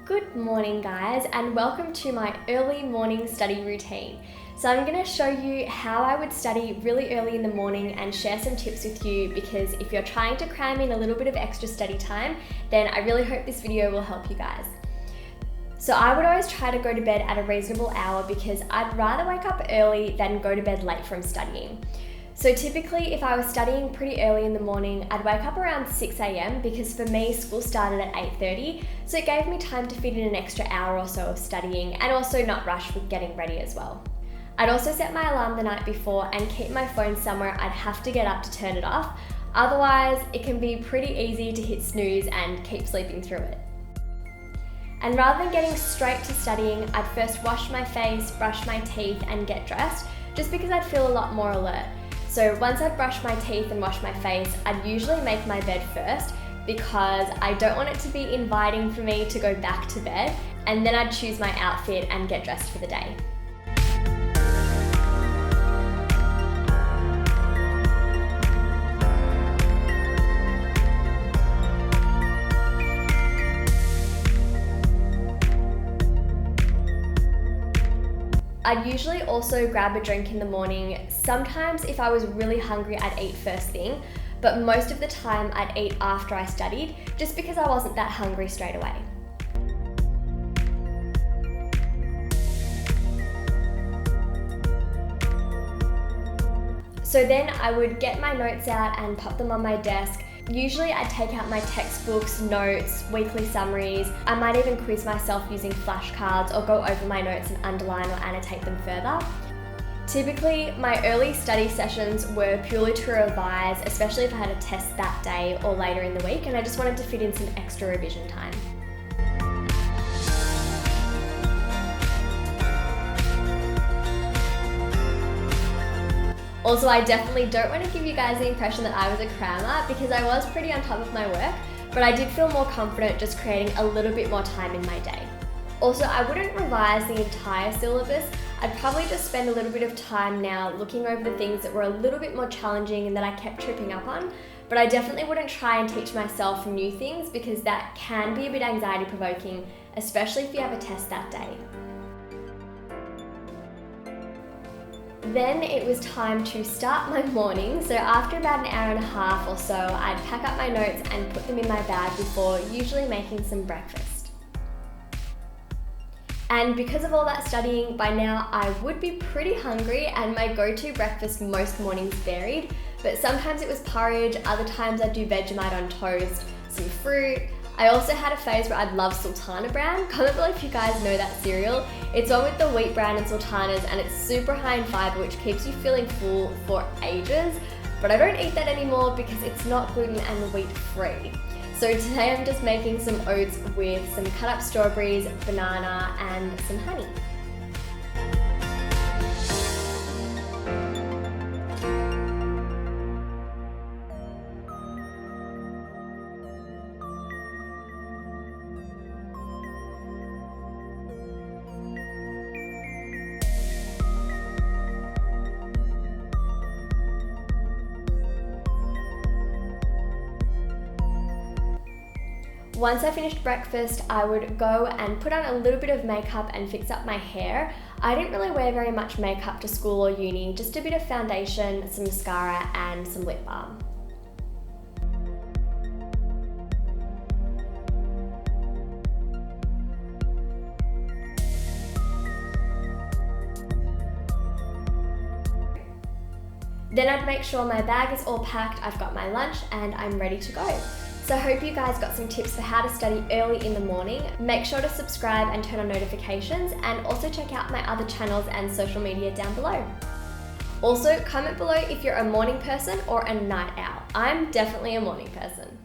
Good morning guys, and welcome to my early morning study routine. So I'm going to show you how I would study really early in the morning and share some tips with you, because if you're trying to cram in a little bit of extra study time, then I really hope this video will help you guys. So I would always try to go to bed at a reasonable hour because I'd rather wake up early than go to bed late from studying. So typically if I was studying pretty early in the morning, I'd wake up around 6 a.m. because for me school started at 8:30, so it gave me time to fit in an extra hour or so of studying and also not rush with getting ready as well. I'd also set my alarm the night before and keep my phone somewhere I'd have to get up to turn it off, otherwise it can be pretty easy to hit snooze and keep sleeping through it. And rather than getting straight to studying, I'd first wash my face, brush my teeth and get dressed, just because I'd feel a lot more alert. So once I've brushed my teeth and washed my face, I'd usually make my bed first because I don't want it to be inviting for me to go back to bed, and then I'd choose my outfit and get dressed for the day. I'd usually also grab a drink in the morning. Sometimes if I was really hungry, I'd eat first thing, but most of the time I'd eat after I studied, just because I wasn't that hungry straight away. So then I would get my notes out and pop them on my desk. Usually I'd take out my textbooks, notes, weekly summaries. I might even quiz myself using flashcards or go over my notes and underline or annotate them further. Typically, my early study sessions were purely to revise, especially if I had a test that day or later in the week, and I just wanted to fit in some extra revision time. Also, I definitely don't want to give you guys the impression that I was a crammer, because I was pretty on top of my work, but I did feel more confident just creating a little bit more time in my day. Also, I wouldn't revise the entire syllabus. I'd probably just spend a little bit of time now looking over the things that were a little bit more challenging and that I kept tripping up on, but I definitely wouldn't try and teach myself new things, because that can be a bit anxiety provoking, especially if you have a test that day. Then it was time to start my morning, so after about an hour and a half or so, I'd pack up my notes and put them in my bag before usually making some breakfast. And because of all that studying, by now I would be pretty hungry, and my go-to breakfast most mornings varied, but sometimes it was porridge, other times I'd do Vegemite on toast, some fruit. I also had a phase where I'd love Sultana bran. Comment below if you guys know that cereal. It's one with the wheat bran and sultanas, and it's super high in fiber, which keeps you feeling full for ages. But I don't eat that anymore because it's not gluten and wheat free. So today I'm just making some oats with some cut up strawberries, banana and some honey. Once I finished breakfast, I would go and put on a little bit of makeup and fix up my hair. I didn't really wear very much makeup to school or uni, just a bit of foundation, some mascara and some lip balm. Then I'd make sure my bag is all packed, I've got my lunch and I'm ready to go. So I hope you guys got some tips for how to study early in the morning. Make sure to subscribe and turn on notifications, and also check out my other channels and social media down below. Also, comment below if you're a morning person or a night owl. I'm definitely a morning person.